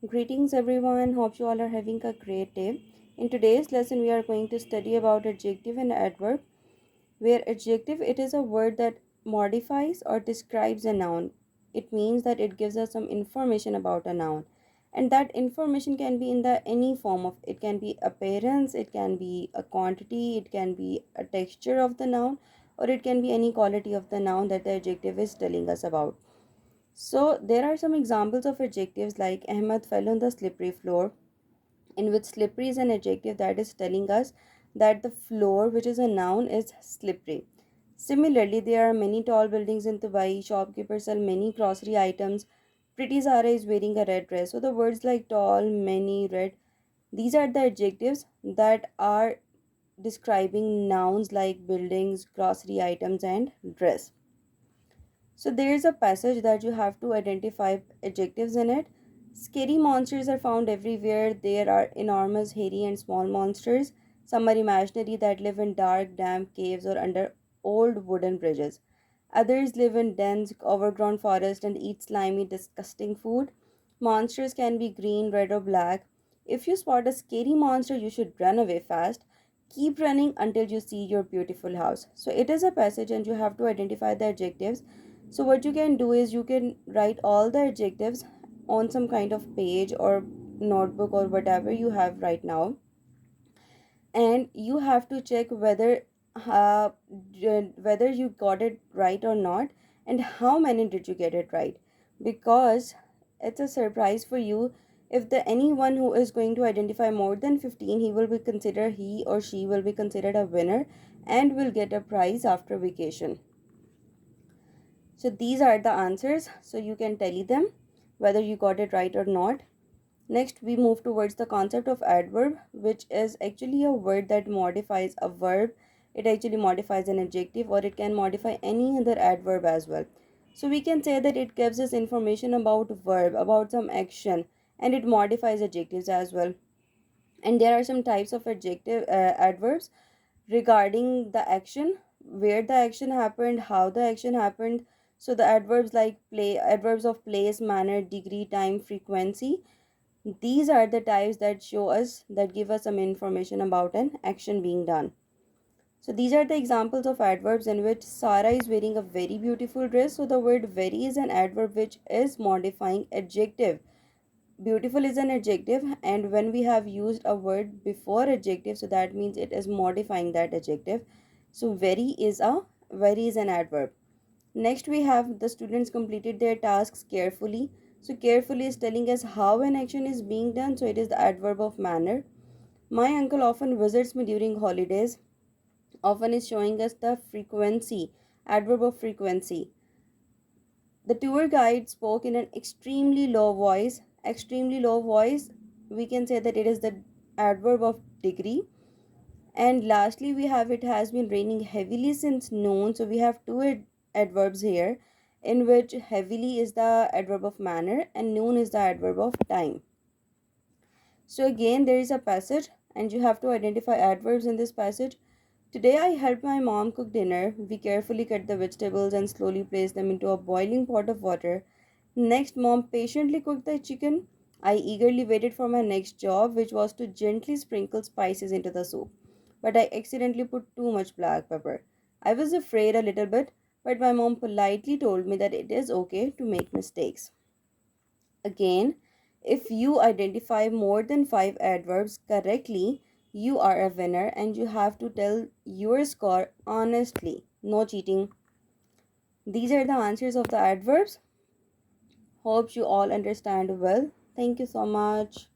Greetings everyone, hope you all are having a great day. In today's lesson we are going to study about adjective and adverb. Where adjective, it is a word that modifies or describes a noun. It means that it gives us some information about a noun. And that information can be in the any form of, it can be appearance, it can be a quantity, it can be a texture of the noun, or it can be any quality of the noun that the adjective is telling us about. So there are some examples of adjectives like Ahmed fell on the slippery floor, in which slippery is an adjective that is telling us that the floor, which is a noun, is slippery. Similarly, there are many tall buildings in Dubai, shopkeepers sell many grocery items, pretty Zara is wearing a red dress. So the words like tall, many, red, these are the adjectives that are describing nouns like buildings, grocery items, and dress. So there is a passage that you have to identify adjectives in it. Scary monsters are found everywhere. There are enormous, hairy, and small monsters. Some are imaginary that live in dark, damp caves or under old wooden bridges. Others live in dense, overgrown forest and eat slimy, disgusting food. Monsters can be green, red, or black. If you spot a scary monster, you should run away fast. Keep running until you see your beautiful house. So it is a passage, and you have to identify the adjectives. So what you can do is you can write all the adjectives on some kind of page or notebook or whatever you have right now, and you have to check uh, whether you got it right or not, and how many did you get it right, because it's a surprise for you. If the anyone who is going to identify more than 15, he or she will be considered a winner and will get a prize after vacation. So these are the answers, so you can tally them whether you got it right or not. Next, we move towards the concept of adverb, which is actually a word that modifies a verb. It actually modifies an adjective, or it can modify any other adverb as well. So we can say that it gives us information about verb, about some action, and it modifies adjectives as well. And there are some types of adverbs regarding the action, where the action happened, how the action happened. So the adverbs like adverbs of place, manner, degree, time, frequency, these are the types that show us, that give us some information about an action being done. So these are the examples of adverbs in which Sarah is wearing a very beautiful dress. So the word very is an adverb which is modifying adjective. Beautiful is an adjective, and when we have used a word before adjective, so that means it is modifying that adjective. So very is an adverb. Next, we have the students completed their tasks carefully. So carefully is telling us how an action is being done, so it is the adverb of manner. My uncle often visits me during holidays. Often is showing us the frequency, adverb of frequency. The tour guide spoke in an extremely low voice. Extremely low voice, we can say that it is the adverb of degree. And lastly, we have it has been raining heavily since noon. So we have two adverbs here, in which heavily is the adverb of manner and noon is the adverb of time. So again, there is a passage, and you have to identify adverbs in this passage. Today I helped my mom cook dinner. We carefully cut the vegetables and slowly placed them into a boiling pot of water. Next, mom patiently cooked the chicken. I eagerly waited for my next job, which was to gently sprinkle spices into the soup. But I accidentally put too much black pepper. I was afraid a little bit, but my mom politely told me that it is okay to make mistakes. Again, if you identify more than 5 adverbs correctly, you are a winner, and you have to tell your score honestly. No cheating. These are the answers of the adverbs. Hope you all understand well. Thank you so much.